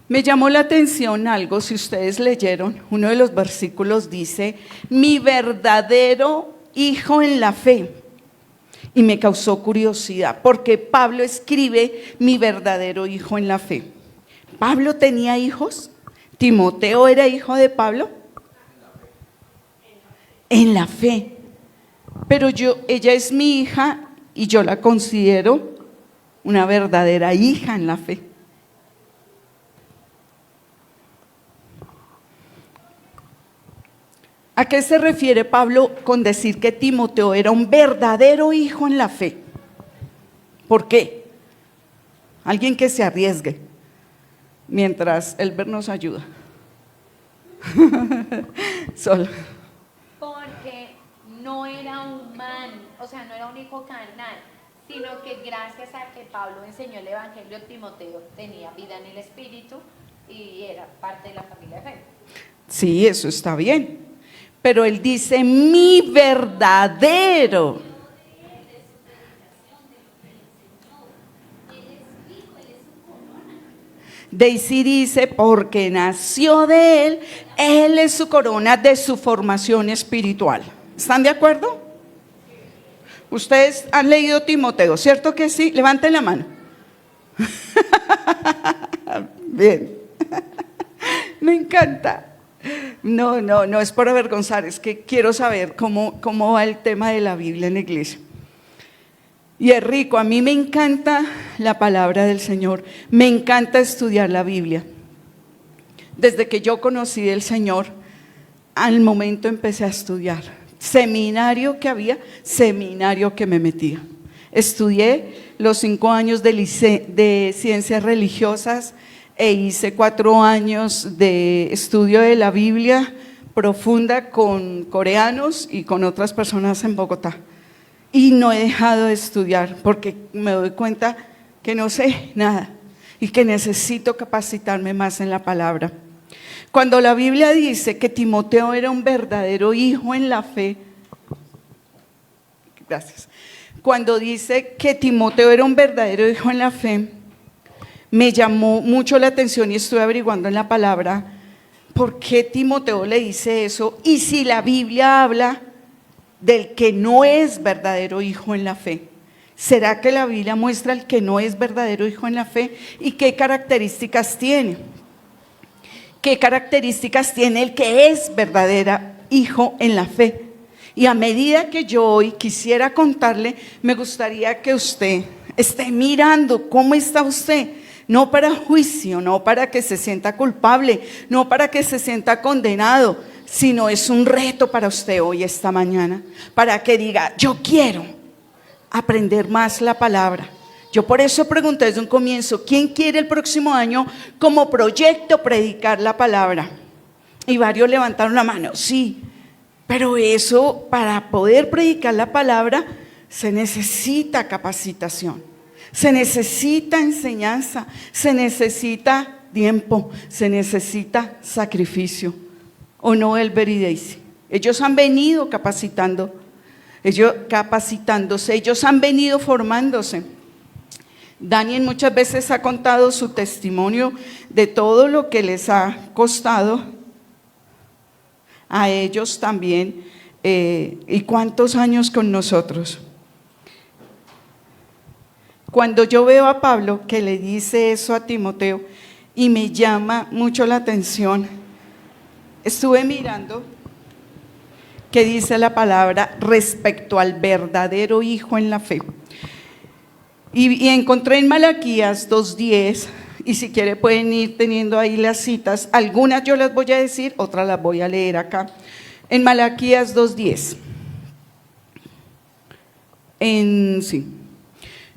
Me llamó la atención algo, si ustedes leyeron, uno de los versículos dice, mi verdadero hijo en la fe. Y me causó curiosidad, porque Pablo escribe mi verdadero hijo en la fe. ¿Pablo tenía hijos? ¿Timoteo era hijo de Pablo? En la fe. Pero ella es mi hija y yo la considero una verdadera hija en la fe. ¿A qué se refiere Pablo con decir que Timoteo era un verdadero hijo en la fe? ¿Por qué? Alguien que se arriesgue, mientras Elber nos ayuda. Solo. Porque no era humano, o sea, no era un hijo carnal, sino que gracias a que Pablo enseñó el Evangelio, Timoteo tenía vida en el Espíritu y era parte de la familia de fe. Sí, eso está bien. Pero él dice, mi verdadero. Daisy dice, porque nació de él es su corona de su formación espiritual. ¿Están de acuerdo? Ustedes han leído Timoteo, ¿cierto que sí? Levanten la mano. Bien. Me encanta. No es por avergonzar, es que quiero saber cómo va el tema de la Biblia en la iglesia. Y es rico, a mí me encanta la palabra del Señor, me encanta estudiar la Biblia. Desde que yo conocí del Señor, al momento empecé a estudiar. Seminario que había, seminario que me metía. Estudié los 5 años de ciencias religiosas e hice 4 años de estudio de la Biblia profunda con coreanos y con otras personas en Bogotá. Y no he dejado de estudiar porque me doy cuenta que no sé nada y que necesito capacitarme más en la palabra. Cuando la Biblia dice que Timoteo era un verdadero hijo en la fe, gracias. Cuando dice que Timoteo era un verdadero hijo en la fe, me llamó mucho la atención y estuve averiguando en la palabra por qué Timoteo le dice eso y si la Biblia habla del que no es verdadero hijo en la fe. ¿Será que la Biblia muestra el que no es verdadero hijo en la fe? ¿Y qué características tiene? ¿Qué características tiene el que es verdadero hijo en la fe? Y a medida que yo hoy quisiera contarle, me gustaría que usted esté mirando cómo está usted. No para juicio, no para que se sienta culpable, no para que se sienta condenado, sino es un reto para usted hoy, esta mañana, para que diga, yo quiero aprender más la palabra. Yo por eso pregunté desde un comienzo, ¿quién quiere el próximo año como proyecto predicar la palabra? Y varios levantaron la mano, sí, pero eso para poder predicar la palabra se necesita capacitación. Se necesita enseñanza, se necesita tiempo, se necesita sacrificio. ¿O no, Elber y Daisy? Ellos han venido capacitándose, ellos han venido formándose. Daniel muchas veces ha contado su testimonio de todo lo que les ha costado a ellos también, y cuántos años con nosotros. Cuando yo veo a Pablo que le dice eso a Timoteo y me llama mucho la atención, estuve mirando qué dice la palabra respecto al verdadero hijo en la fe. Y encontré en Malaquías 2:10, y si quiere pueden ir teniendo ahí las citas, algunas yo las voy a decir, otras las voy a leer acá. En Malaquías 2:10. Sí.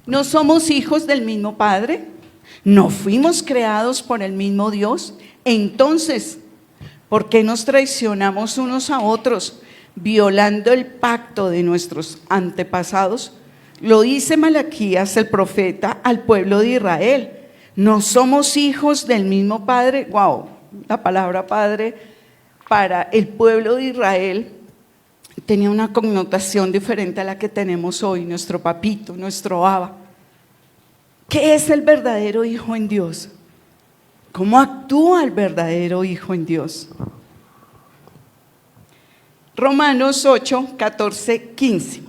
¿No somos hijos del mismo Padre? ¿No fuimos creados por el mismo Dios? Entonces, ¿por qué nos traicionamos unos a otros, violando el pacto de nuestros antepasados? Lo dice Malaquías, el profeta, al pueblo de Israel. ¿No somos hijos del mismo Padre? Wow, la palabra Padre para el pueblo de Israel tenía una connotación diferente a la que tenemos hoy, nuestro papito, nuestro Abba. ¿Qué es el verdadero hijo en Dios? ¿Cómo actúa el verdadero hijo en Dios? Romanos 8, 14, 15.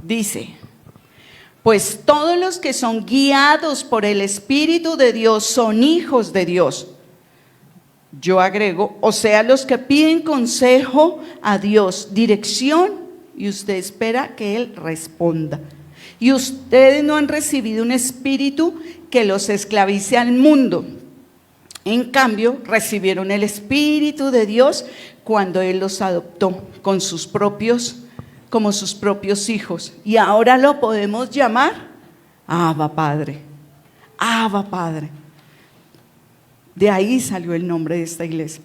Dice: pues todos los que son guiados por el Espíritu de Dios son hijos de Dios. Yo agrego, o sea, los que piden consejo a Dios, dirección, y usted espera que Él responda. Y ustedes no han recibido un espíritu que los esclavice al mundo. En cambio, recibieron el Espíritu de Dios cuando Él los adoptó como sus propios hijos. Y ahora lo podemos llamar Abba Padre. Abba Padre. De ahí salió el nombre de esta iglesia.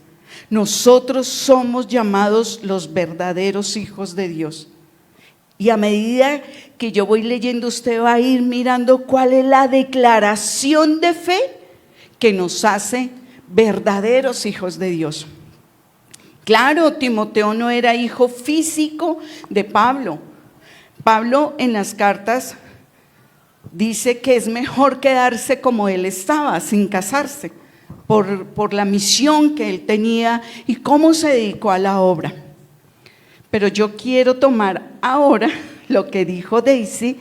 Nosotros somos llamados los verdaderos hijos de Dios. Y a medida que yo voy leyendo, usted va a ir mirando cuál es la declaración de fe que nos hace verdaderos hijos de Dios. Claro, Timoteo no era hijo físico de Pablo. Pablo en las cartas dice que es mejor quedarse como él estaba, sin casarse, por la misión que él tenía y cómo se dedicó a la obra. Pero yo quiero tomar ahora lo que dijo Daisy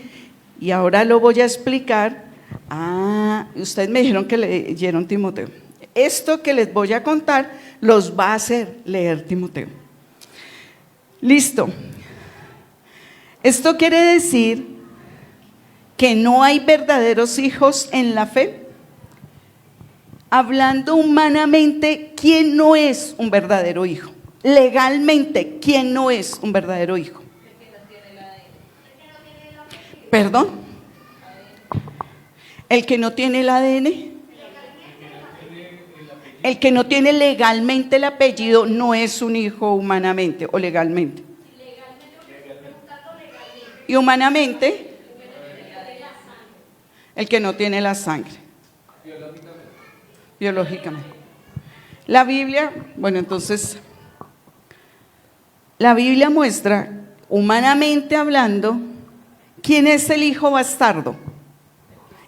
y ahora lo voy a explicar. Ustedes me dijeron que leyeron Timoteo. Esto que les voy a contar los va a hacer leer Timoteo. Listo. Esto quiere decir que no hay verdaderos hijos en la fe. Hablando humanamente, ¿quién no es un verdadero hijo? Legalmente, ¿quién no es un verdadero hijo? ¿Perdón? ¿El que no tiene el ADN? El que no tiene legalmente el apellido no es un hijo humanamente o legalmente. Y humanamente, el que no tiene la sangre. Biológicamente. La Biblia, bueno, entonces, la Biblia muestra, humanamente hablando, quién es el hijo bastardo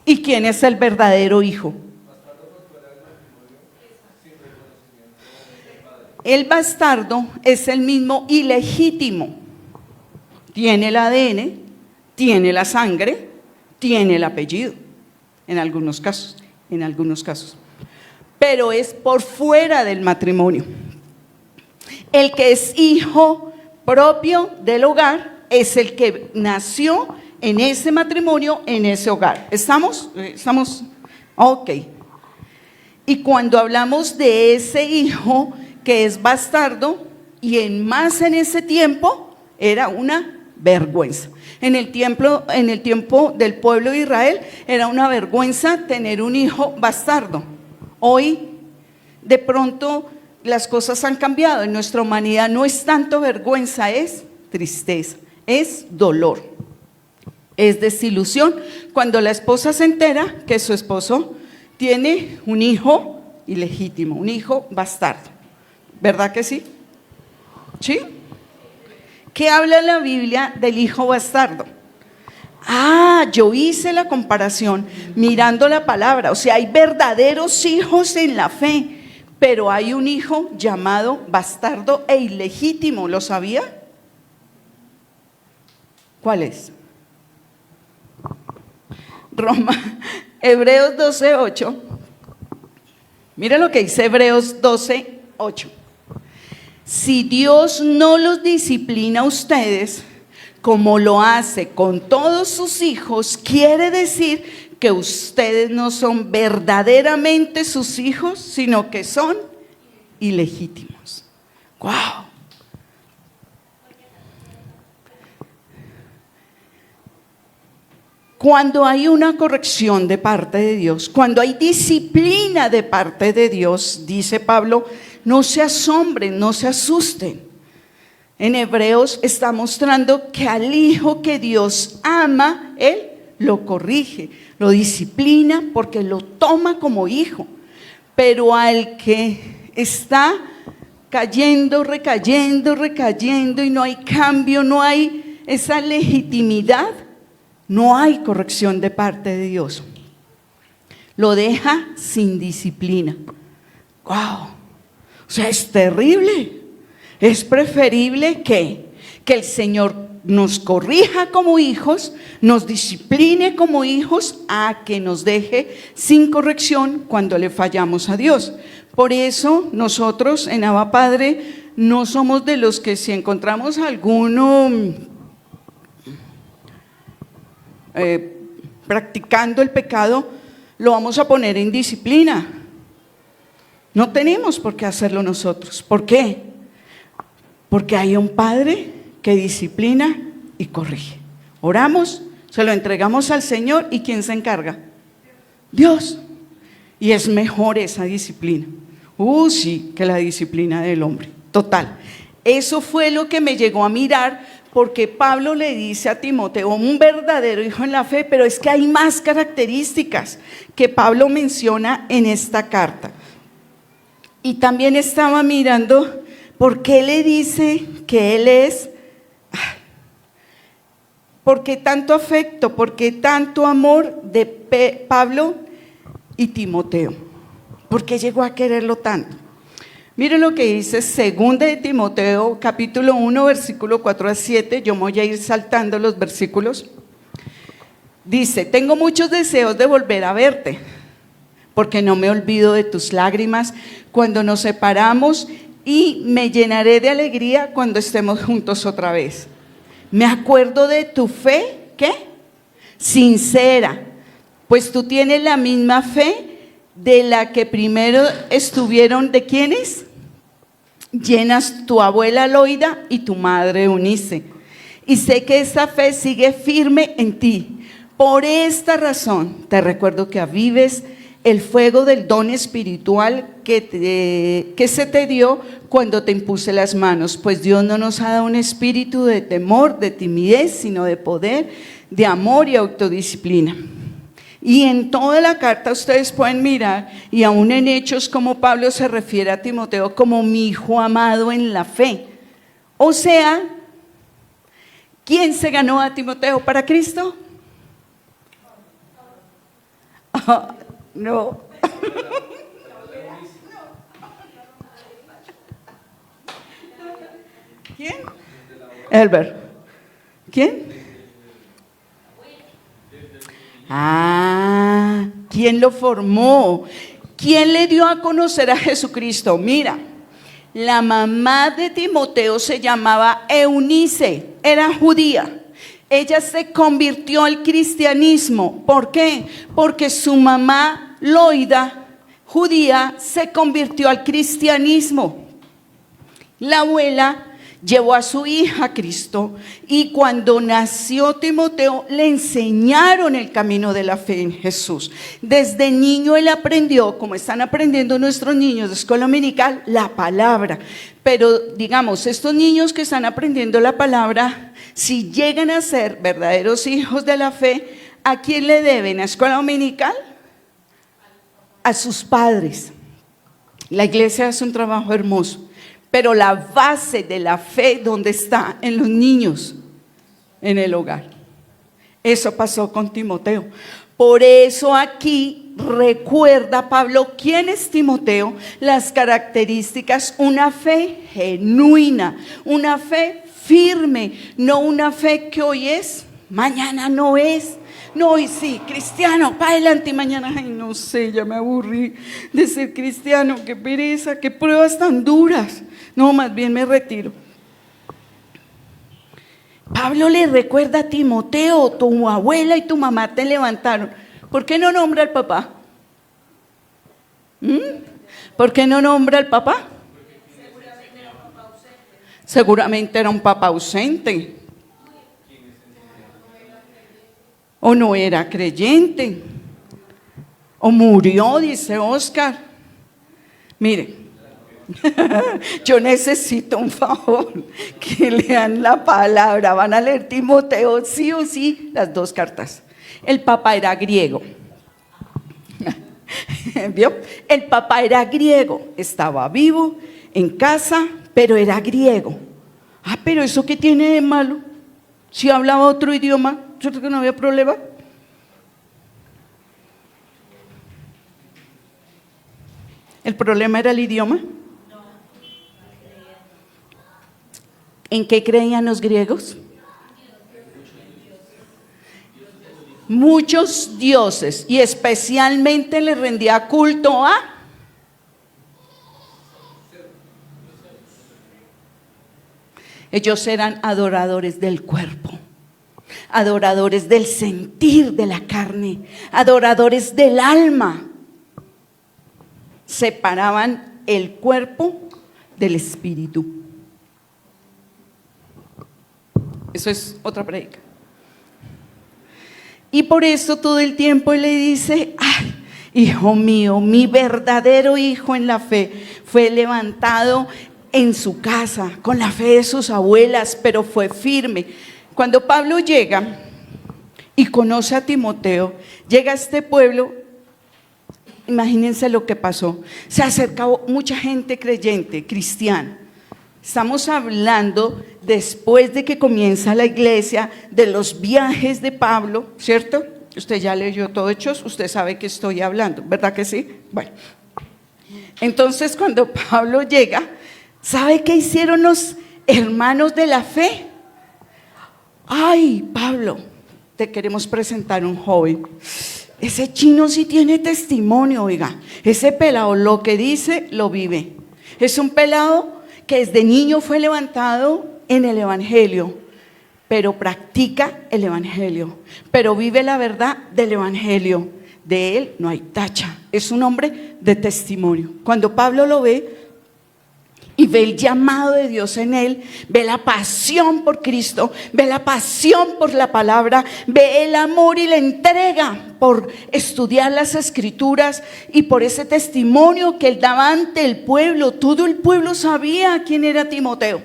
y quién es el verdadero hijo. El bastardo es el mismo ilegítimo. Tiene el ADN, tiene la sangre, tiene el apellido, en algunos casos. Pero es por fuera del matrimonio. El que es hijo propio del hogar es el que nació en ese matrimonio, en ese hogar. ¿Estamos? Ok. Y cuando hablamos de ese hijo que es bastardo, y en ese tiempo era una vergüenza. En el tiempo del pueblo de Israel era una vergüenza tener un hijo bastardo. Hoy, de pronto, las cosas han cambiado. En nuestra humanidad no es tanto vergüenza, es tristeza, es dolor, es desilusión. Cuando la esposa se entera que su esposo tiene un hijo ilegítimo, un hijo bastardo. ¿Verdad que sí? ¿Sí? ¿Qué habla la Biblia del hijo bastardo? Yo hice la comparación mirando la palabra. O sea, hay verdaderos hijos en la fe, pero hay un hijo llamado bastardo e ilegítimo. ¿Lo sabía? ¿Cuál es? Hebreos 12:8. Mira lo que dice Hebreos 12:8. Si Dios no los disciplina a ustedes como lo hace con todos sus hijos, quiere decir que ustedes no son verdaderamente sus hijos, sino que son ilegítimos. ¡Wow! Cuando hay una corrección de parte de Dios, cuando hay disciplina de parte de Dios, dice Pablo, no se asombren, no se asusten. En Hebreos está mostrando que al hijo que Dios ama, Él lo corrige, lo disciplina porque lo toma como hijo. Pero al que está cayendo, recayendo y no hay cambio, no hay esa legitimidad, no hay corrección de parte de Dios. lo deja sin disciplina. ¡Wow! O sea, es terrible. Es preferible que el Señor nos corrija como hijos, nos discipline como hijos, a que nos deje sin corrección cuando le fallamos a Dios. Por eso nosotros en Abba Padre no somos de los que, si encontramos alguno practicando el pecado, lo vamos a poner en disciplina. No tenemos por qué hacerlo nosotros. ¿Por qué? Porque hay un Padre que disciplina y corrige. Oramos, se lo entregamos al Señor, ¿y quién se encarga? Dios. Y es mejor esa disciplina. Sí, que la disciplina del hombre. Total. Eso fue lo que me llegó a mirar, porque Pablo le dice a Timoteo, un verdadero hijo en la fe, pero es que hay más características que Pablo menciona en esta carta. Y también estaba mirando por qué le dice que él es, por qué tanto afecto, por qué tanto amor de Pablo y Timoteo, por qué llegó a quererlo tanto. Miren lo que dice 2 de Timoteo, capítulo 1, versículo 4 a 7, yo voy a ir saltando los versículos. Dice: tengo muchos deseos de volver a verte, porque no me olvido de tus lágrimas cuando nos separamos, y me llenaré de alegría cuando estemos juntos otra vez. Me acuerdo de tu fe, ¿qué? Sincera, pues tú tienes la misma fe de la que primero estuvieron, ¿de quiénes? Llenas tu abuela Loida y tu madre Eunice. Y sé que esta fe sigue firme en ti. Por esta razón te recuerdo que avives el fuego del don espiritual que se te dio cuando te impuse las manos, pues Dios no nos ha dado un espíritu de temor, de timidez, sino de poder, de amor y autodisciplina. Y en toda la carta ustedes pueden mirar, y aún en Hechos, como Pablo se refiere a Timoteo como mi hijo amado en la fe. O sea, ¿quién se ganó a Timoteo para Cristo? No. ¿Quién? Elber. ¿Quién? ¿Quién lo formó? ¿Quién le dio a conocer a Jesucristo? Mira, la mamá de Timoteo se llamaba Eunice, era judía. Ella se convirtió al cristianismo. ¿Por qué? Porque su mamá Loida, judía, se convirtió al cristianismo. La abuela llevó a su hija a Cristo, y cuando nació Timoteo le enseñaron el camino de la fe en Jesús. Desde niño él aprendió, como están aprendiendo nuestros niños de escuela dominical, la palabra. Pero digamos, estos niños que están aprendiendo la palabra, si llegan a ser verdaderos hijos de la fe, ¿a quién le deben? ¿A escuela dominical? A sus padres. La iglesia hace un trabajo hermoso. Pero la base de la fe, ¿dónde está? En los niños, en el hogar. Eso pasó con Timoteo. Por eso aquí recuerda Pablo quién es Timoteo, las características: una fe genuina, una fe firme, no una fe que hoy es, mañana no es. No, hoy sí, cristiano, para adelante, y mañana, ay, no sé, ya me aburrí de ser cristiano, qué pereza, qué pruebas tan duras. No, más bien me retiro. Pablo le recuerda a Timoteo: tu abuela y tu mamá te levantaron. ¿Por qué no nombra al papá? ¿Por qué no nombra al papá? Seguramente era un papá ausente. O no era creyente, o murió, dice Oscar. Mire, yo necesito un favor, que lean la palabra. Van a leer Timoteo sí o sí, las dos cartas. El papá era griego. ¿Vio? El papá era griego, estaba vivo, en casa, pero era griego. Pero ¿eso qué tiene de malo? Si hablaba otro idioma, yo creo que no había problema. ¿El problema era el idioma? ¿En qué creían los griegos? Muchos dioses, y especialmente le rendía culto a ellos. Eran adoradores del cuerpo, adoradores del sentir de la carne, adoradores del alma. Separaban el cuerpo del espíritu. Eso es otra prédica. Y por eso todo el tiempo él le dice: ay, hijo mío, mi verdadero hijo en la fe fue levantado en su casa, con la fe de sus abuelas, pero fue firme. Cuando Pablo llega y conoce a Timoteo, llega a este pueblo, imagínense lo que pasó. Se acercó mucha gente creyente, cristiana. Estamos hablando después de que comienza la iglesia, de los viajes de Pablo, ¿cierto? Usted ya leyó todo Hechos, usted sabe que estoy hablando, ¿verdad que sí? Bueno, entonces cuando Pablo llega, ¿sabe qué hicieron los hermanos de la fe? Ay, Pablo, te queremos presentar un joven. Ese chino sí tiene testimonio, oiga. Ese pelado lo que dice, lo vive. Es un pelado que desde niño fue levantado en el evangelio, pero practica el evangelio, pero vive la verdad del evangelio. De él no hay tacha. Es un hombre de testimonio. Cuando Pablo lo ve y ve el llamado de Dios en él, ve la pasión por Cristo, ve la pasión por la palabra, ve el amor y la entrega por estudiar las escrituras y por ese testimonio que él daba ante el pueblo. Todo el pueblo sabía quién era Timoteo.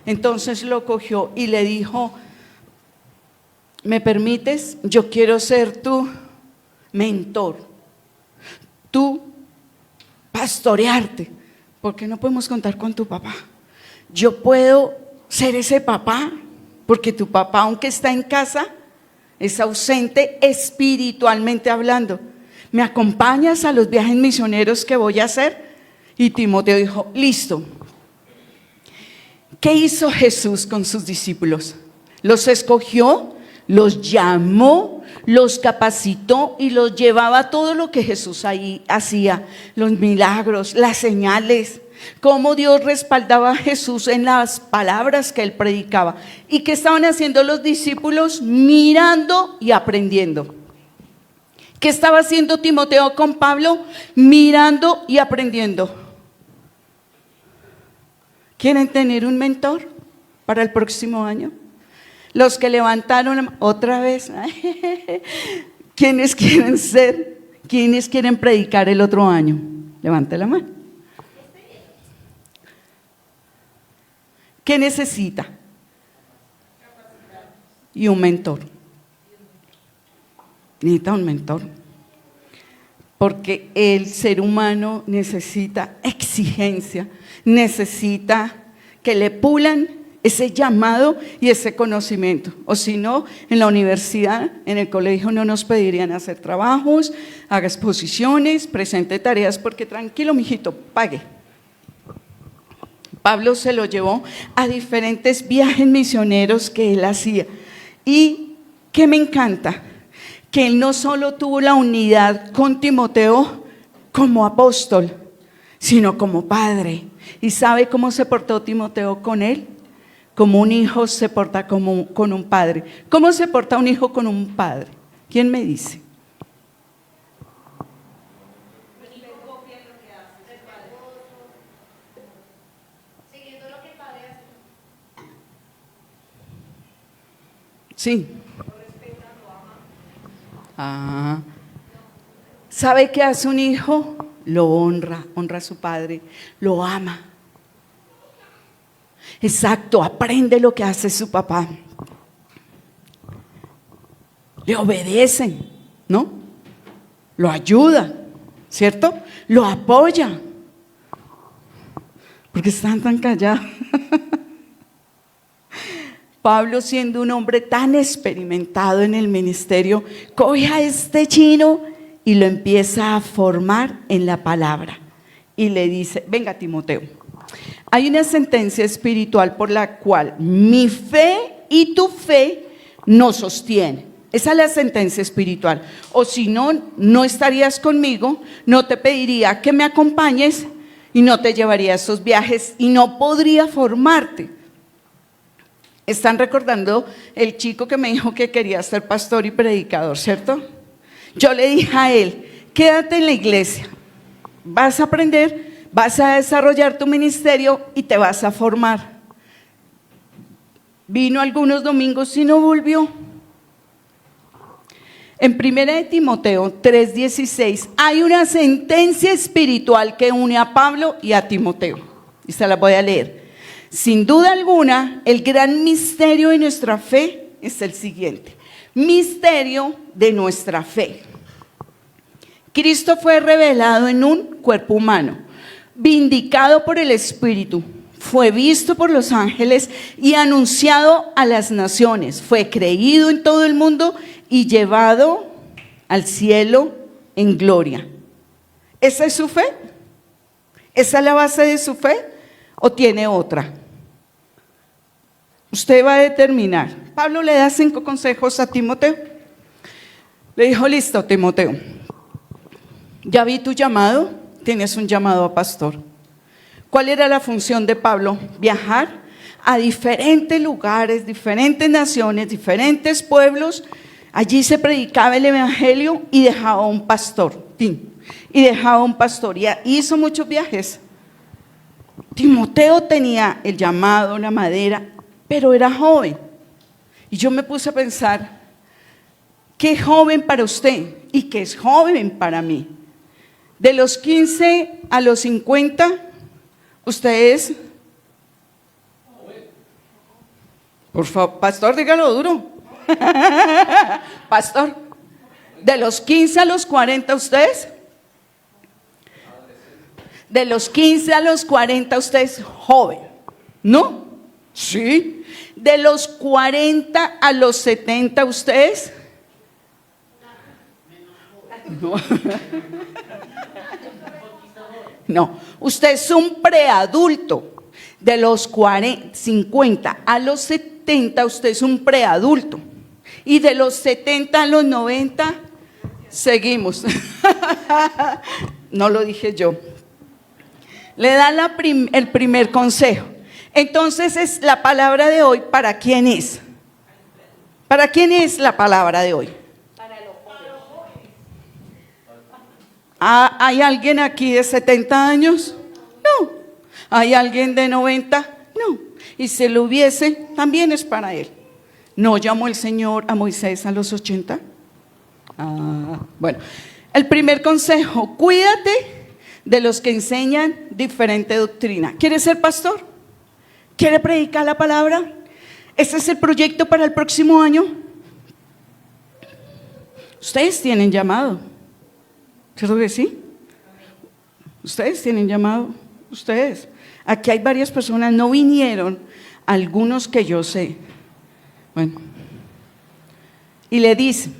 Entonces lo cogió y le dijo: ¿me permites? Yo quiero ser tu mentor, tú pastorearte. ¿Por qué no podemos contar con tu papá? Yo puedo ser ese papá, porque tu papá, aunque está en casa, es ausente espiritualmente hablando. ¿Me acompañas a los viajes misioneros que voy a hacer? Y Timoteo dijo: listo. ¿Qué hizo Jesús con sus discípulos? Los escogió, los llamó, los capacitó y los llevaba a todo lo que Jesús ahí hacía, los milagros, las señales, cómo Dios respaldaba a Jesús en las palabras que él predicaba. ¿Y qué estaban haciendo los discípulos? Mirando y aprendiendo. ¿Qué estaba haciendo Timoteo con Pablo? Mirando y aprendiendo. ¿Quieren tener un mentor para el próximo año? Los que levantaron otra vez, ¿quiénes quieren ser? ¿Quiénes quieren predicar el otro año? Levante la mano. ¿Qué necesita? Y un mentor. Necesita un mentor. Porque el ser humano necesita exigencia, necesita que le pulan ese llamado y ese conocimiento. O si no, en la universidad, en el colegio no nos pedirían hacer trabajos, haga exposiciones, presente tareas, porque tranquilo, mijito, pague. Pablo se lo llevó a diferentes viajes misioneros que él hacía. Y que me encanta, que él no solo tuvo la unidad con Timoteo como apóstol, sino como padre. ¿Y sabe cómo se portó Timoteo con él? Como un hijo se porta con un padre. ¿Cómo se porta un hijo con un padre? ¿Quién me dice? Siguiendo lo que el padre hace. Sí. ¿Sabe qué hace un hijo? Lo honra, honra a su padre, lo ama. Exacto, aprende lo que hace su papá. Le obedecen, ¿no? Lo ayuda, ¿cierto? Lo apoya. Porque están tan callados. Pablo, siendo un hombre tan experimentado en el ministerio, coge a este chino y lo empieza a formar en la palabra. y le dice, venga Timoteo, hay una sentencia espiritual por la cual mi fe y tu fe nos sostienen. Esa es la sentencia espiritual. O si no, no estarías conmigo, no te pediría que me acompañes y no te llevaría a esos viajes y no podría formarte. Están recordando el chico que me dijo que quería ser pastor y predicador, ¿cierto? Yo le dije a él, quédate en la iglesia, vas a aprender, vas a desarrollar tu ministerio y te vas a formar. Vino algunos domingos y no volvió. En 1 Timoteo 3:16 hay una sentencia espiritual que une a Pablo y a Timoteo. Y se la voy a leer. Sin duda alguna, el gran misterio de nuestra fe es el siguiente. Misterio de nuestra fe. Cristo fue revelado en un cuerpo humano, vindicado por el Espíritu, fue visto por los ángeles y anunciado a las naciones, fue creído en todo el mundo y llevado al cielo en gloria. ¿Esa es su fe? ¿Esa es la base de su fe? ¿O tiene otra? Usted va a determinar. Pablo le da 5 consejos a Timoteo. Le dijo, listo, Timoteo, ya vi tu llamado, tienes un llamado a pastor. ¿Cuál era la función de Pablo? Viajar a diferentes lugares, diferentes naciones, diferentes pueblos. Allí se predicaba el evangelio y dejaba un pastor. Y dejaba un pastor. Y hizo muchos viajes. Timoteo tenía el llamado, la madera, pero era joven. Y yo me puse a pensar, ¿qué es joven para usted? ¿Y qué es joven para mí? De los 15 a los 50, usted es... Por favor, pastor, dígalo duro. Pastor, de los 15 a los 40, ¿usted es? De los 15 a los 40, usted es joven, ¿no? Sí. De los 40 a los 70, ¿usted es? No. No, usted es un preadulto. De los 50 a los 70, usted es un preadulto. Y de los 70 a los 90, seguimos. No lo dije yo. Le da el primer consejo. Entonces, es la palabra de hoy, ¿para quién es? ¿Para quién es la palabra de hoy? ¿Hay alguien aquí de 70 años? No. ¿Hay alguien de 90? No. Y si lo hubiese, también es para él. ¿No llamó el Señor a Moisés a los 80? Bueno, el primer consejo, cuídate de los que enseñan diferente doctrina. ¿Quiere ser pastor? ¿Quiere predicar la palabra? ¿Ese es el proyecto para el próximo año? Ustedes tienen llamado. ¿Cierto que sí? Ustedes tienen llamado. Ustedes. Aquí hay varias personas, no vinieron, algunos que yo sé. Bueno. Y le dice,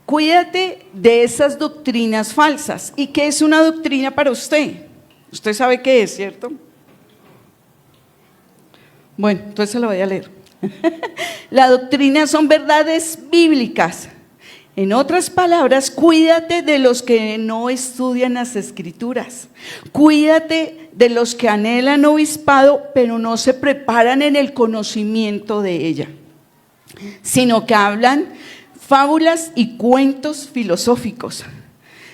cuídate de esas doctrinas falsas. ¿Y qué es una doctrina para usted? Usted sabe qué es, ¿cierto? Bueno, entonces se lo voy a leer. La doctrina son verdades bíblicas. En otras palabras, cuídate de los que no estudian las escrituras. Cuídate de los que anhelan obispado, pero no se preparan en el conocimiento de ella, sino que hablan fábulas y cuentos filosóficos,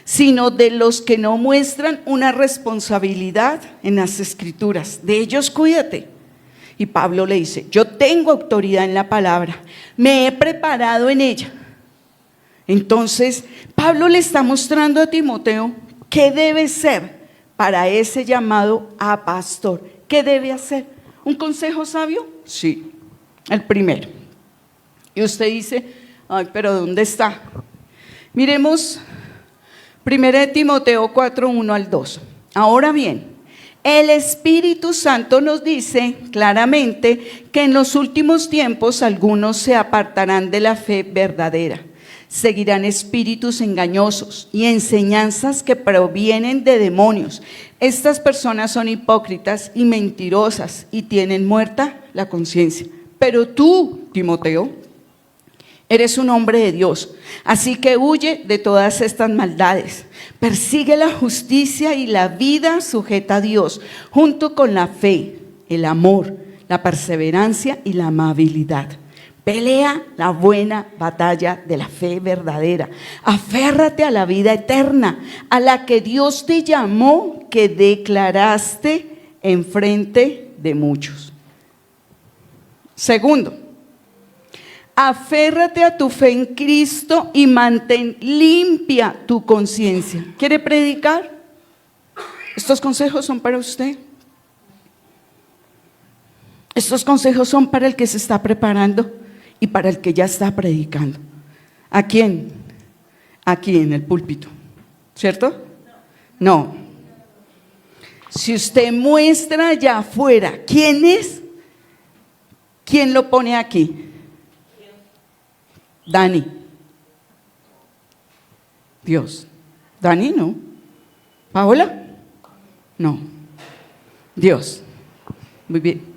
sino de los que no muestran una responsabilidad en las escrituras. De ellos cuídate. Y Pablo le dice, yo tengo autoridad en la palabra, me he preparado en ella. Entonces, Pablo le está mostrando a Timoteo qué debe ser para ese llamado a pastor. ¿Qué debe hacer? ¿Un consejo sabio? Sí, el primero. Y usted dice, ay, pero ¿dónde está? Miremos 1 Timoteo 4, 1 al 2. Ahora bien, el Espíritu Santo nos dice claramente que en los últimos tiempos algunos se apartarán de la fe verdadera, Seguirán espíritus engañosos y enseñanzas que provienen de demonios. Estas personas son hipócritas y mentirosas y tienen muerta la conciencia. Pero tú, Timoteo, eres un hombre de Dios, así que huye de todas estas maldades. Persigue la justicia y la vida sujeta a Dios, junto con la fe, el amor, la perseverancia y la amabilidad. Pelea la buena batalla de la fe verdadera. Aférrate a la vida eterna, a la que Dios te llamó, que declaraste en frente de muchos. Segundo, aférrate a tu fe en Cristo y mantén limpia tu conciencia. ¿Quiere predicar? Estos consejos son para usted. Estos consejos son para el que se está preparando y para el que ya está predicando. ¿A quién? Aquí en el púlpito, ¿cierto? No. Si usted muestra allá afuera, ¿quién es? ¿Quién lo pone aquí? Dani. Dios. Dani no. ¿Paola? No. Dios. Muy bien.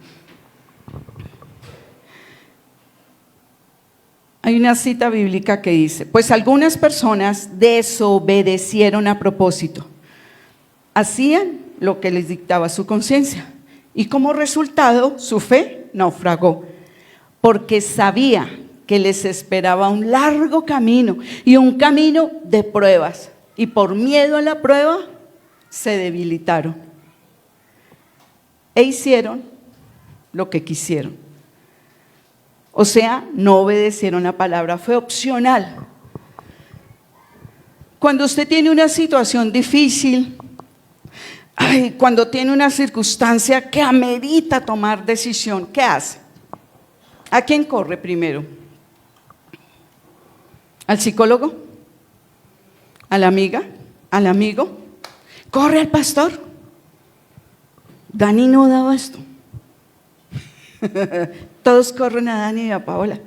Hay una cita bíblica que dice, pues algunas personas desobedecieron a propósito, hacían lo que les dictaba su conciencia y como resultado su fe naufragó, porque sabía que les esperaba un largo camino y un camino de pruebas, y por miedo a la prueba se debilitaron e hicieron lo que quisieron. O sea, no obedecieron la palabra, fue opcional. Cuando usted tiene una situación difícil, cuando tiene una circunstancia que amerita tomar decisión, ¿qué hace? ¿A quién corre primero? ¿Al psicólogo? ¿A la amiga? ¿Al amigo? ¿Corre al pastor? Dani no daba esto. Todos corren a Dani y a Paola.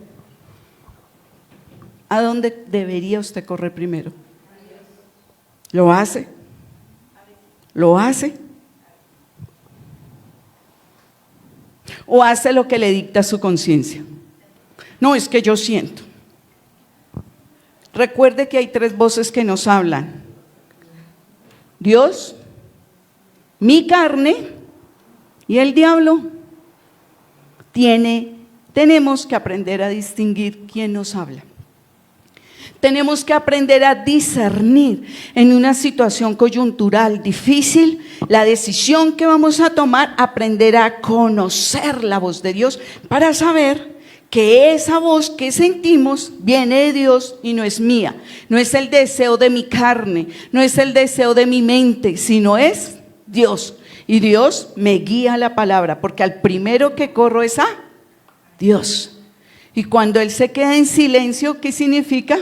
¿A dónde debería usted correr primero? ¿Lo hace? ¿Lo hace? ¿O hace lo que le dicta su conciencia? No, es que yo siento. Recuerde que hay tres voces que nos hablan: Dios, mi carne y el diablo. Tenemos que aprender a distinguir quién nos habla. Tenemos que aprender a discernir en una situación coyuntural difícil la decisión que vamos a tomar, aprender a conocer la voz de Dios para saber que esa voz que sentimos viene de Dios y no es mía, no es el deseo de mi carne, no es el deseo de mi mente, sino es Dios. Y Dios me guía la palabra, porque al primero que corro es a Dios. Y cuando Él se queda en silencio, ¿qué significa?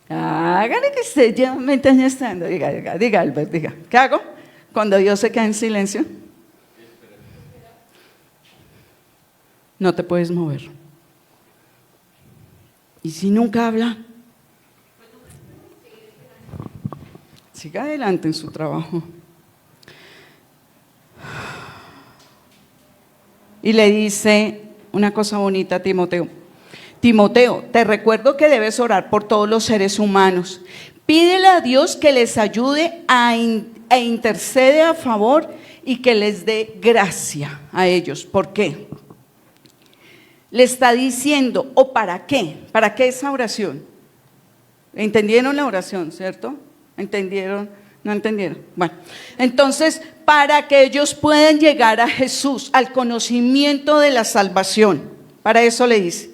Hágale que usted ya me está estando. Diga, Albert, diga. ¿Qué hago cuando Dios se queda en silencio? No te puedes mover. ¿Y si nunca habla? Siga adelante en su trabajo. Y le dice una cosa bonita a Timoteo. Timoteo, te recuerdo que debes orar por todos los seres humanos. Pídele a Dios que les ayude e intercede a favor y que les dé gracia a ellos. ¿Por qué? Le está diciendo, ¿o para qué? ¿Para qué esa oración? ¿Entendieron la oración, cierto? ¿Entendieron? ¿No entendieron? Bueno, entonces, para que ellos puedan llegar a Jesús, al conocimiento de la salvación. Para eso le dice.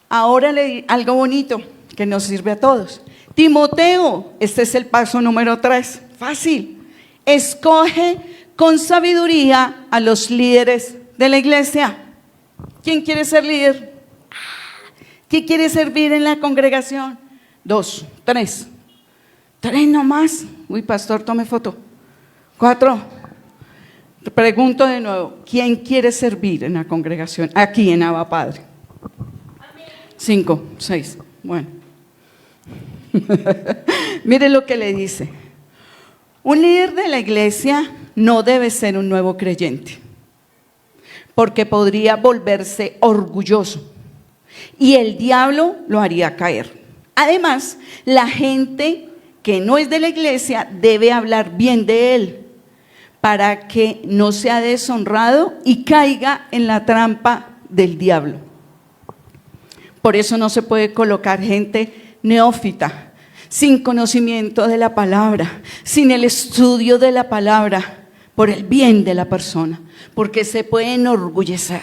Ahora algo bonito que nos sirve a todos. Timoteo, este es el paso número 3. Fácil. Escoge con sabiduría a los líderes de la iglesia. ¿Quién quiere ser líder? ¿Quién quiere servir en la congregación? 2, 3. 3 nomás. Uy, pastor, tome foto. 4. Pregunto de nuevo, ¿quién quiere servir en la congregación? Aquí en Abba Padre. 5, 6, bueno. Mire lo que le dice. Un líder de la iglesia no debe ser un nuevo creyente, porque podría volverse orgulloso y el diablo lo haría caer. Además, la gente que no es de la iglesia debe hablar bien de él, para que no sea deshonrado y caiga en la trampa del diablo. Por eso no se puede colocar gente neófita, sin conocimiento de la palabra, sin el estudio de la palabra, por el bien de la persona, porque se puede enorgullecer.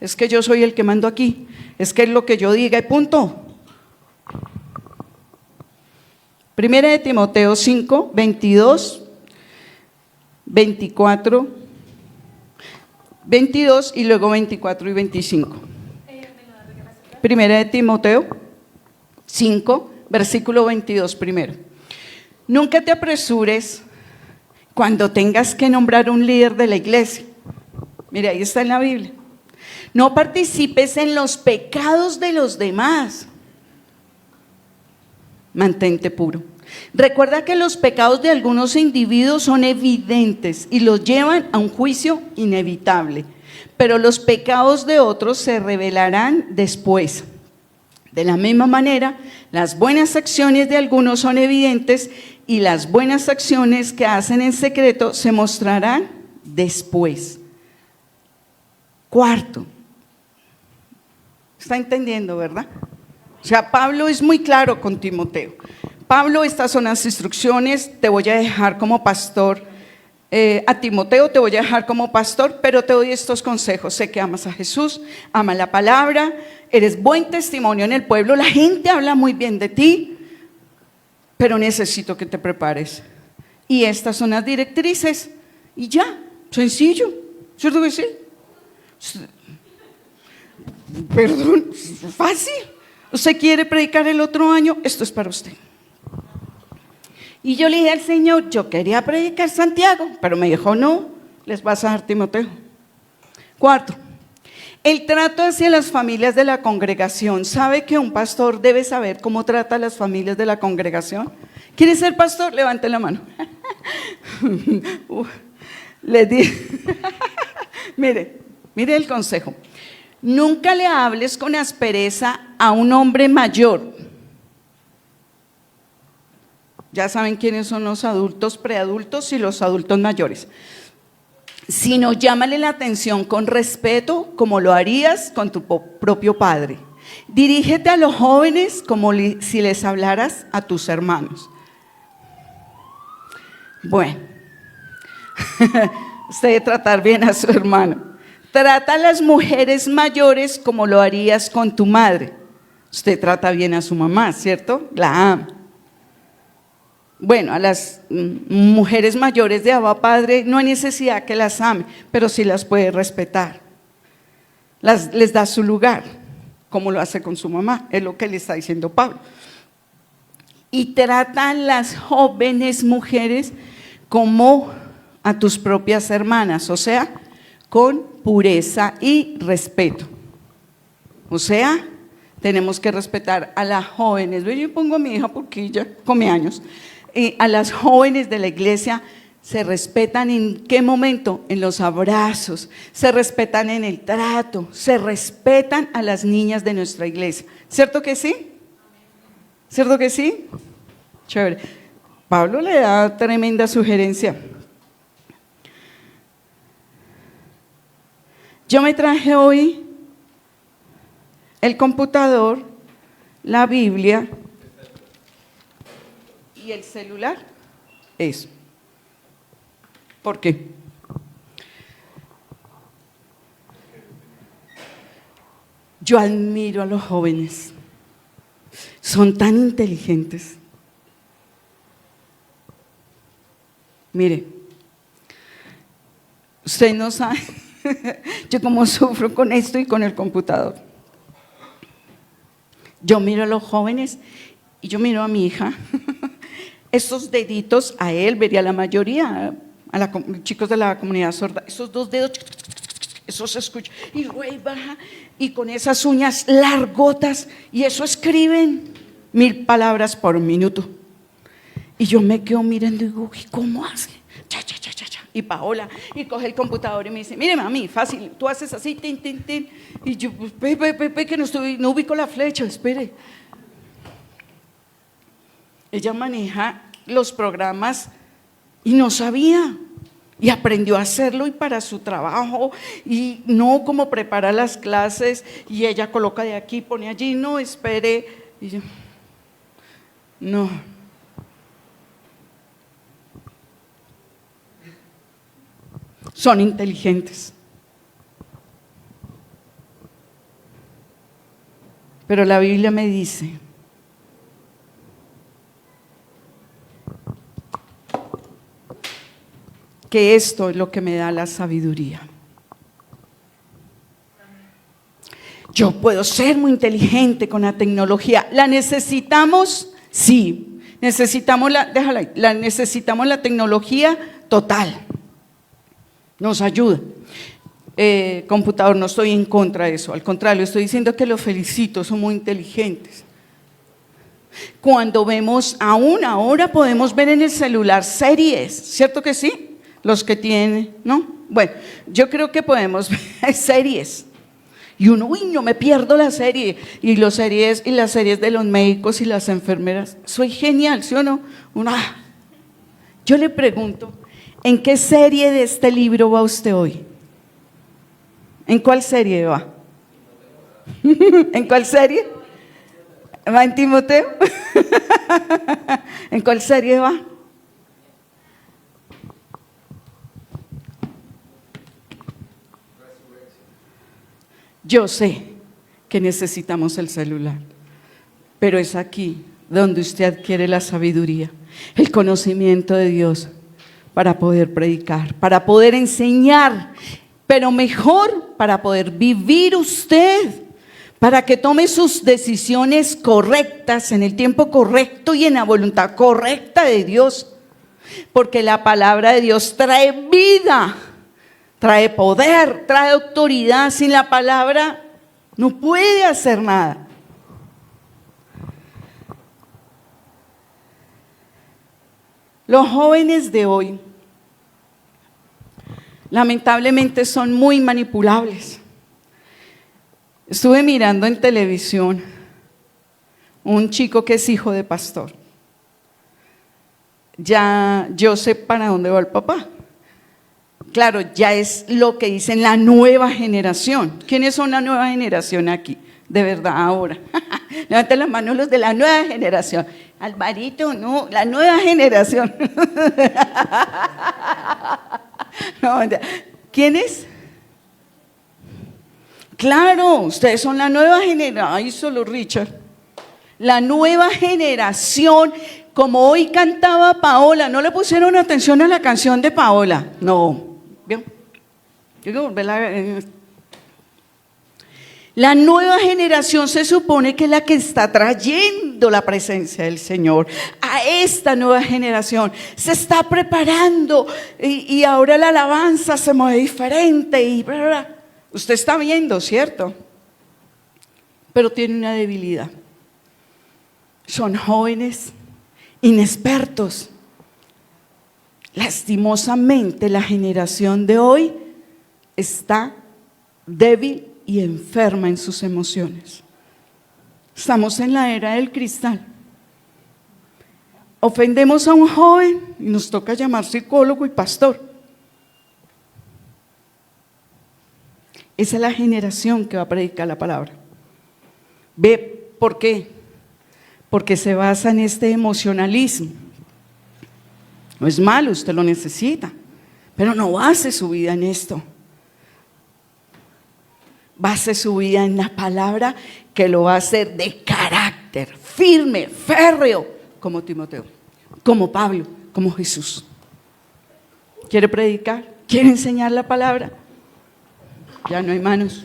Es que yo soy el que mando aquí, es que es lo que yo diga y punto. Primera de Timoteo 5, 22, 24, 22 y luego 24 y 25. Primera de Timoteo 5, versículo 22 primero. Nunca te apresures cuando tengas que nombrar un líder de la iglesia. Mira, ahí está en la Biblia. No participes en los pecados de los demás. Mantente puro. Recuerda que los pecados de algunos individuos son evidentes y los llevan a un juicio inevitable, pero los pecados de otros se revelarán después. De la misma manera, las buenas acciones de algunos son evidentes y las buenas acciones que hacen en secreto se mostrarán después. Cuarto, ¿está entendiendo, verdad? O sea, Pablo es muy claro con Timoteo. Pablo, estas son las instrucciones, te voy a dejar como pastor, a Timoteo te voy a dejar como pastor, pero te doy estos consejos. Sé que amas a Jesús, amas la palabra, eres buen testimonio en el pueblo, la gente habla muy bien de ti, pero necesito que te prepares. Y estas son las directrices, y ya, sencillo, ¿cierto que sí? Perdón, fácil. ¿Usted quiere predicar el otro año? Esto es para usted. Y yo le dije al Señor, yo quería predicar Santiago, pero me dijo, no, les vas a dar Timoteo. Cuarto, el trato hacia las familias de la congregación. ¿Sabe que un pastor debe saber cómo trata a las familias de la congregación? ¿Quiere ser pastor? Levante la mano. Le dije, mire el consejo. Nunca le hables con aspereza a un hombre mayor. Ya saben quiénes son los adultos, preadultos y los adultos mayores. Sino llámale la atención con respeto, como lo harías con tu propio padre. Dirígete a los jóvenes como si les hablaras a tus hermanos. Bueno, usted debe tratar bien a su hermano. Trata a las mujeres mayores como lo harías con tu madre. Usted trata bien a su mamá, ¿cierto? La ama. Bueno, a las mujeres mayores de Abba Padre no hay necesidad que las ame, pero sí las puede respetar. Les da su lugar, como lo hace con su mamá, es lo que le está diciendo Pablo. Y trata a las jóvenes mujeres como a tus propias hermanas, o sea, con pureza y respeto. O sea, tenemos que respetar a las jóvenes. Yo pongo a mi hija porque ella come años. A las jóvenes de la iglesia se respetan. ¿En qué momento? En los abrazos, se respetan en el trato, se respetan a las niñas de nuestra iglesia. ¿Cierto que sí? ¿Cierto que sí? Chévere. Pablo le da tremenda sugerencia. Yo me traje hoy el computador, la Biblia y el celular. Eso. ¿Por qué? Yo admiro a los jóvenes. Son tan inteligentes. Mire, usted no sabe yo cómo sufro con esto y con el computador. Yo miro a los jóvenes y yo miro a mi hija. Estos deditos a él, vería la mayoría, a chicos de la comunidad sorda, esos dos dedos, eso se escucha, y baja, y con esas uñas largotas, y eso escriben 1000 palabras por minuto. Y yo me quedo mirando y digo, ¿y cómo hace? Cha, cha, cha, cha, cha. Y Paola, y coge el computador y me dice, mire mami, fácil, tú haces así, tin, tin, tin. Y yo, que no ubico la flecha, espere. Ella maneja los programas y no sabía, y aprendió a hacerlo y para su trabajo, y no como prepara las clases, y ella coloca de aquí, pone allí, no, espere, y yo, no. Son inteligentes. Pero la Biblia me dice que esto es lo que me da la sabiduría. Yo puedo ser muy inteligente con la tecnología. ¿La necesitamos? Sí. Necesitamos necesitamos la tecnología total. Nos ayuda. Computador, no estoy en contra de eso, al contrario, estoy diciendo que los felicito, son muy inteligentes. Cuando vemos, aún ahora podemos ver en el celular series, ¿cierto que sí? Los que tienen, ¿no? Bueno, yo creo que podemos ver series. Y uno, uy, no me pierdo la serie. Y las series de los médicos y las enfermeras, soy genial, ¿sí o no? Yo le pregunto, ¿en qué serie de este libro va usted hoy? ¿En cuál serie va? ¿En cuál serie? ¿Va en Timoteo? ¿En cuál serie va? Yo sé que necesitamos el celular, pero es aquí donde usted adquiere la sabiduría, el conocimiento de Dios para poder predicar, para poder enseñar, pero mejor para poder vivir usted, para que tome sus decisiones correctas en el tiempo correcto y en la voluntad correcta de Dios, porque la palabra de Dios trae vida, trae poder, trae autoridad. Sin la palabra no puede hacer nada. Los jóvenes de hoy lamentablemente son muy manipulables. Estuve mirando en televisión un chico que es hijo de pastor. Ya yo sé para dónde va el papá. Claro, ya es lo que dicen la nueva generación. ¿Quiénes son la nueva generación aquí? De verdad, ahora. Levanten las manos los de la nueva generación. Alvarito, no, la nueva generación. No, ¿quiénes? Claro, ustedes son la nueva generación. Ay, solo Richard. La nueva generación, como hoy cantaba Paola. ¿No le pusieron atención a la canción de Paola? No. ¿Vio? La nueva generación se supone que es la que está trayendo la presencia del Señor a esta nueva generación. Se está preparando y ahora la alabanza se mueve diferente. Y usted está viendo, ¿cierto? Pero tiene una debilidad. Son jóvenes inexpertos. Lastimosamente, la generación de hoy está débil y enferma en sus emociones. Estamos en la era del cristal. Ofendemos a un joven y nos toca llamar psicólogo y pastor. Esa es la generación que va a predicar la palabra. ¿Ve por qué? Porque se basa en este emocionalismo. No es malo, usted lo necesita, pero no base su vida en esto. Base su vida en la palabra que lo va a hacer de carácter, firme, férreo, como Timoteo, como Pablo, como Jesús. ¿Quiere predicar? ¿Quiere enseñar la palabra? Ya no hay manos.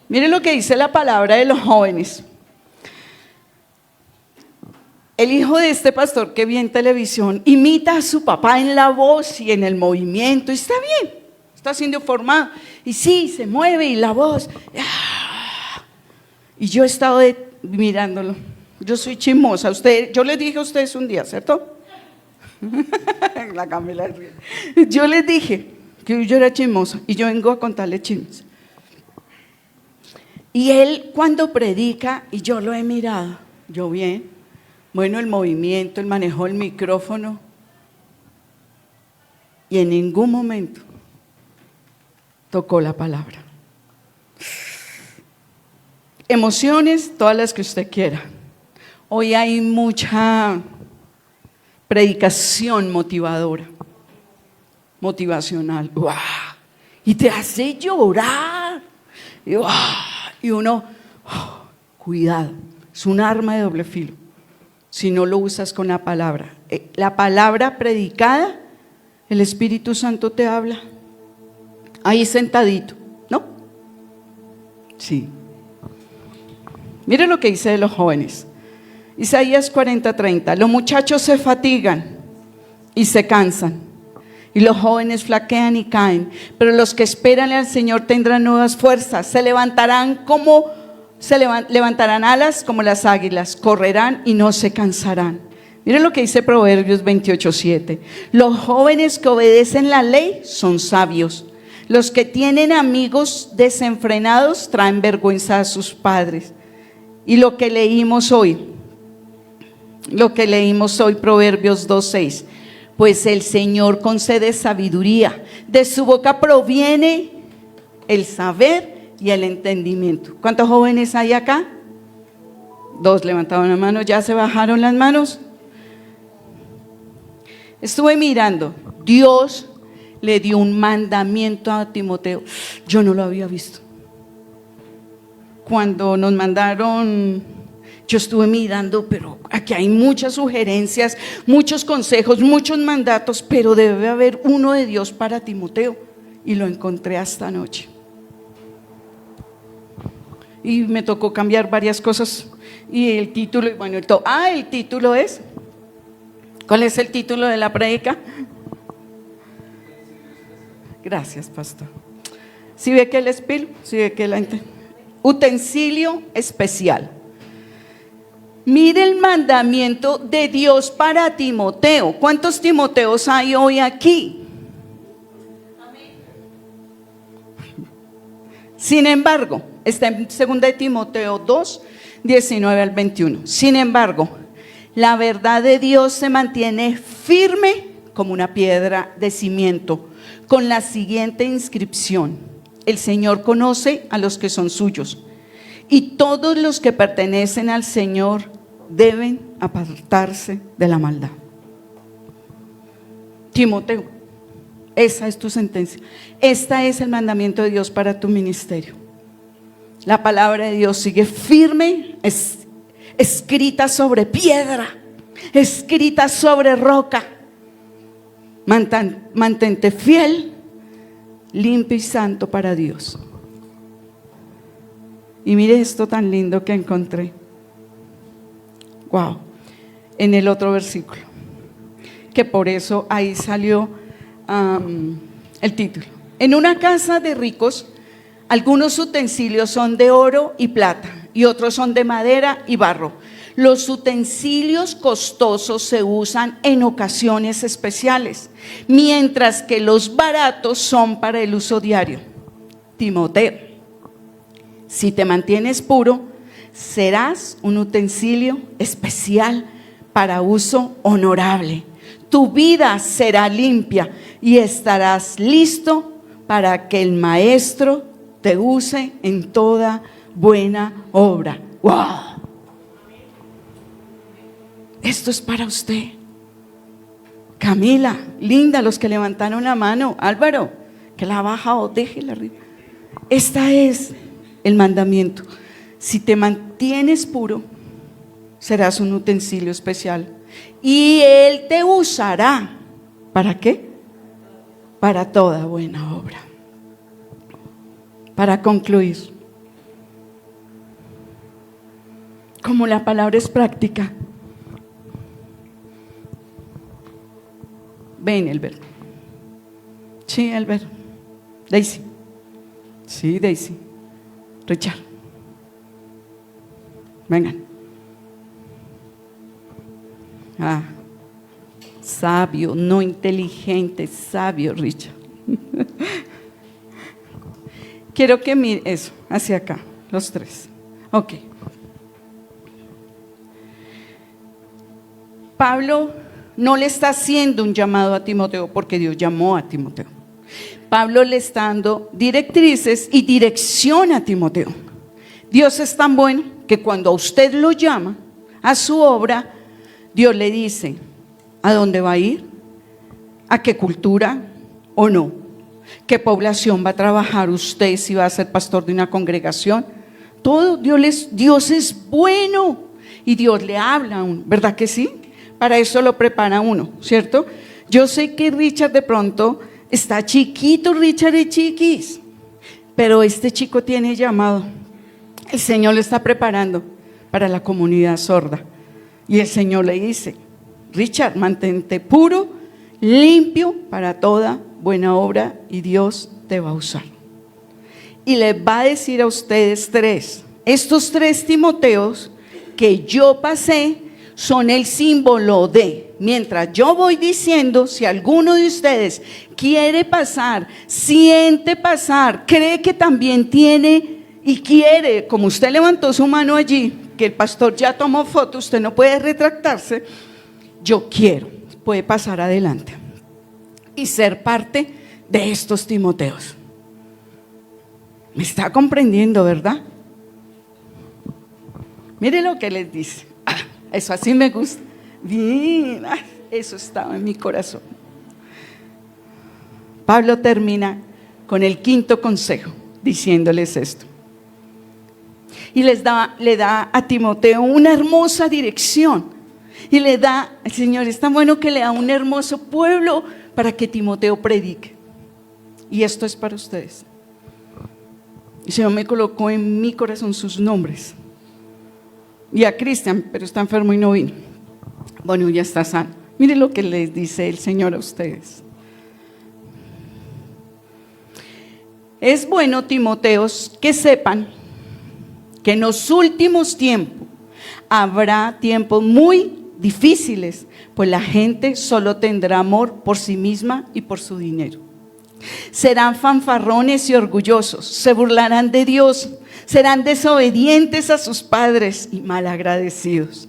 Miren lo que dice la palabra de los jóvenes. el hijo de este pastor que vi en televisión imita a su papá en la voz y en el movimiento, y está bien, está siendo formado, y sí, se mueve y la voz, y yo he estado mirándolo. Yo soy chismosa, yo les dije a ustedes un día, ¿cierto? La Camila ríe. Yo les dije que yo era chismosa y yo vengo a contarle chismes. Y él cuando predica, y yo lo he mirado, yo bien, bueno, el movimiento, el manejo del micrófono, y en ningún momento tocó la palabra. Emociones, todas las que usted quiera. Hoy hay mucha predicación motivadora, motivacional, ¡wow! Y te hace llorar, y, ¡wow! Y uno, ¡oh! Cuidado, es un arma de doble filo, si no lo usas con la palabra predicada, el Espíritu Santo te habla, ahí sentadito, ¿no? Sí. Mire lo que dice de los jóvenes. Isaías 40:30, los muchachos se fatigan y se cansan, y los jóvenes flaquean y caen, pero los que esperan al Señor tendrán nuevas fuerzas, levantarán alas como las águilas, correrán y no se cansarán. Miren lo que dice Proverbios 28:7, los jóvenes que obedecen la ley son sabios, los que tienen amigos desenfrenados traen vergüenza a sus padres. Y lo que leímos hoy, Proverbios 2:6, pues el Señor concede sabiduría, de su boca proviene el saber y el entendimiento. ¿Cuántos jóvenes hay acá? 2 levantaron la mano, ya se bajaron las manos. Estuve mirando, Dios le dio un mandamiento a Timoteo, yo no lo había visto. Cuando nos mandaron, yo estuve mirando, pero aquí hay muchas sugerencias, muchos consejos, muchos mandatos, pero debe haber uno de Dios para Timoteo, y lo encontré esta noche. Y me tocó cambiar varias cosas, y el título, bueno, el título es, ¿cuál es el título de la prédica? Gracias, pastor. ¿Sí ve que el espíritu? ¿Sí ve que la utensilio especial? Mire el mandamiento de Dios para Timoteo. ¿Cuántos Timoteos hay hoy aquí? Sin embargo, está en 2 de Timoteo 2, 19 al 21. Sin embargo, la verdad de Dios se mantiene firme como una piedra de cimiento, con la siguiente inscripción: el Señor conoce a los que son suyos, y todos los que pertenecen al Señor deben apartarse de la maldad. Timoteo, esa es tu sentencia. Este es el mandamiento de Dios para tu ministerio. La palabra de Dios sigue firme, es escrita sobre piedra, escrita sobre roca. Mantente fiel, limpio y santo para Dios. Y mire esto tan lindo que encontré. Wow. En el otro versículo, que por eso ahí salió el título. En una casa de ricos, algunos utensilios son de oro y plata, y otros son de madera y barro. Los utensilios costosos se usan en ocasiones especiales, mientras que los baratos son para el uso diario. Timoteo, si te mantienes puro, serás un utensilio especial para uso honorable. Tu vida será limpia y estarás listo para que el maestro te use en toda buena obra. ¡Wow! Esto es para usted. Camila, Linda, los que levantaron la mano, Álvaro, que la ha bajado, déjela arriba. Este es el mandamiento. Si te mantienes puro, serás un utensilio especial, y Él te usará. ¿Para qué? Para toda buena obra. Para concluir, como la palabra es práctica, Ven, Elber. Sí, Elber. Daisy. Sí, Daisy. Richard. Vengan. Sabio, no inteligente, sabio, Richard. Quiero que mire eso, hacia acá, los tres. Ok. Pablo no le está haciendo un llamado a Timoteo porque Dios llamó a Timoteo. Pablo le está dando directrices y dirección a Timoteo. Dios es tan bueno que cuando a usted lo llama a su obra, Dios le dice a dónde va a ir, a qué cultura o no, qué población va a trabajar usted, si va a ser pastor de una congregación. Todo, Dios es bueno y Dios le habla a uno, ¿verdad que sí? Para eso lo prepara uno, ¿cierto? Yo sé que Richard de pronto está chiquito, Richard es chiquis, pero este chico tiene llamado. El Señor lo está preparando para la comunidad sorda. Y el Señor le dice: Richard, mantente puro, limpio para toda buena obra y Dios te va a usar. Y les va a decir a ustedes tres, estos tres Timoteos que yo pasé son el símbolo de, mientras yo voy diciendo, si alguno de ustedes quiere pasar, siente pasar, cree que también tiene y quiere, como usted levantó su mano allí, que el pastor ya tomó foto, usted no puede retractarse, yo quiero, puede pasar adelante y ser parte de estos Timoteos. ¿Me está comprendiendo, verdad? Mire lo que les dice. Eso así me gusta. Bien, eso estaba en mi corazón. Pablo termina con el quinto consejo, diciéndoles esto. Y le da a Timoteo una hermosa dirección. Y le da, el Señor es tan bueno que le da un hermoso pueblo para que Timoteo predique. Y esto es para ustedes. El Señor me colocó en mi corazón sus nombres. Y a Cristian, pero está enfermo y no vino. Bueno, ya está sano. Mire lo que les dice el Señor a ustedes. Es bueno, Timoteos, que sepan que en los últimos tiempos habrá tiempos muy difíciles, pues la gente solo tendrá amor por sí misma y por su dinero. Serán fanfarrones y orgullosos, se burlarán de Dios, serán desobedientes a sus padres y malagradecidos.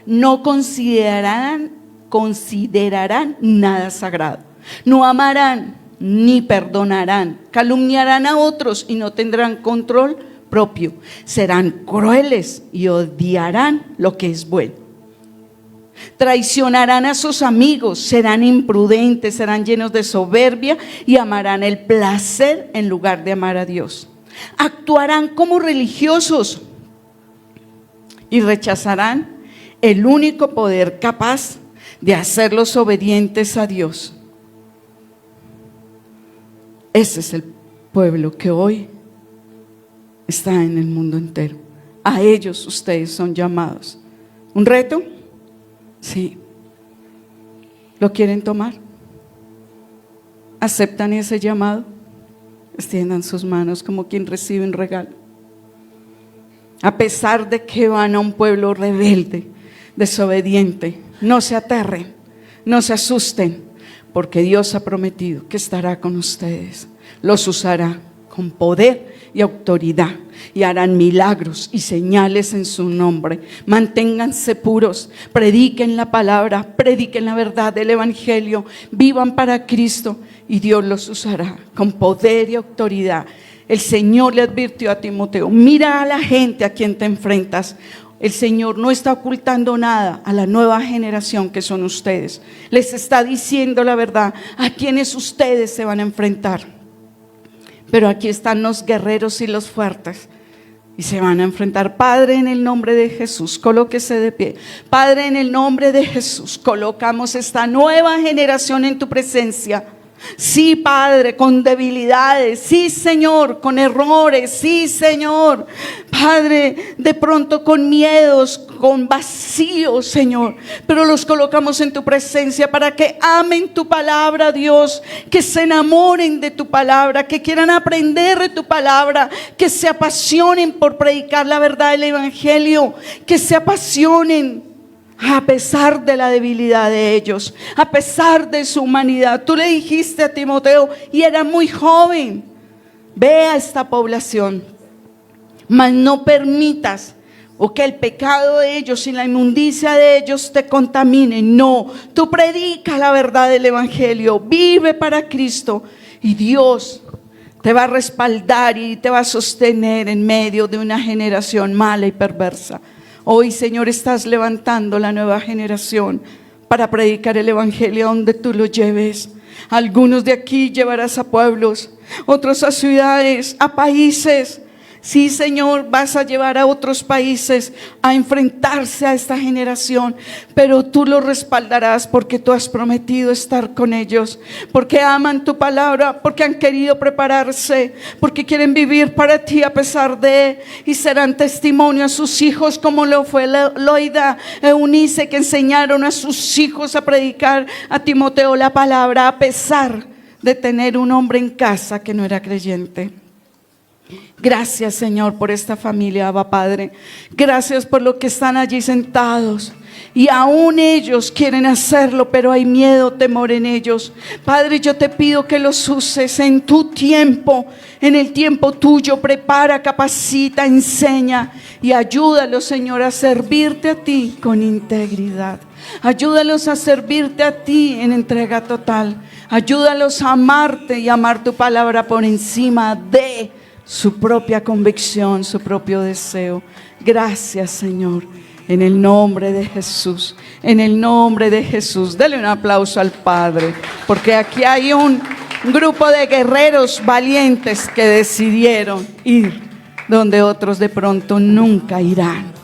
No considerarán nada sagrado, no amarán ni perdonarán, calumniarán a otros y no tendrán control propio, serán crueles y odiarán lo que es bueno. Traicionarán a sus amigos, serán imprudentes, serán llenos de soberbia y amarán el placer en lugar de amar a Dios. Actuarán como religiosos y rechazarán el único poder capaz de hacerlos obedientes a Dios. Ese es el pueblo que hoy está en el mundo entero. A ellos ustedes son llamados. ¿Un reto? Sí. ¿Lo quieren tomar? ¿Aceptan ese llamado? Extiendan sus manos como quien recibe un regalo. A pesar de que van a un pueblo rebelde, desobediente, no se aterren, no se asusten, porque Dios ha prometido que estará con ustedes. Los usará con poder y autoridad y harán milagros y señales en su nombre. Manténganse puros, prediquen la palabra, prediquen la verdad del evangelio, vivan para Cristo y Dios los usará con poder y autoridad. El Señor le advirtió a Timoteo: mira a la gente a quien te enfrentas. El Señor no está ocultando nada a la nueva generación que son ustedes. Les está diciendo la verdad a quienes ustedes se van a enfrentar. Pero aquí están los guerreros y los fuertes y se van a enfrentar. Padre, en el nombre de Jesús, colóquese de pie. Padre, en el nombre de Jesús, colocamos esta nueva generación en tu presencia. Sí, Padre, con debilidades. Sí, Señor, con errores. Sí, Señor. Padre, de pronto con miedos, con vacíos, Señor. Pero los colocamos en tu presencia para que amen tu palabra, Dios. Que se enamoren de tu palabra, que quieran aprender de tu palabra, que se apasionen por predicar la verdad del evangelio, que se apasionen a pesar de la debilidad de ellos, a pesar de su humanidad. Tú le dijiste a Timoteo, y era muy joven: ve a esta población, mas no permitas o que el pecado de ellos y la inmundicia de ellos te contamine. No, tú predica la verdad del evangelio, vive para Cristo, y Dios te va a respaldar y te va a sostener en medio de una generación mala y perversa. Hoy, Señor, estás levantando la nueva generación para predicar el evangelio donde tú lo lleves. Algunos de aquí llevarás a pueblos, otros a ciudades, a países. Sí, Señor, vas a llevar a otros países a enfrentarse a esta generación, pero tú los respaldarás porque tú has prometido estar con ellos, porque aman tu palabra, porque han querido prepararse, porque quieren vivir para ti a pesar de, y serán testimonio a sus hijos, como lo fue Loida, Eunice, que enseñaron a sus hijos a predicar a Timoteo la palabra a pesar de tener un hombre en casa que no era creyente. Gracias, Señor, por esta familia, Abba Padre. Gracias por lo que están allí sentados. Y aún ellos quieren hacerlo, pero hay miedo, temor en ellos. Padre, yo te pido que los uses en tu tiempo, en el tiempo tuyo. Prepara, capacita, enseña y ayúdalos, Señor, a servirte a ti con integridad. Ayúdalos a servirte a ti en entrega total. Ayúdalos a amarte y amar tu palabra por encima de su propia convicción, su propio deseo. Gracias, Señor, en el nombre de Jesús, en el nombre de Jesús. Dele un aplauso al Padre, porque aquí hay un grupo de guerreros valientes que decidieron ir donde otros de pronto nunca irán.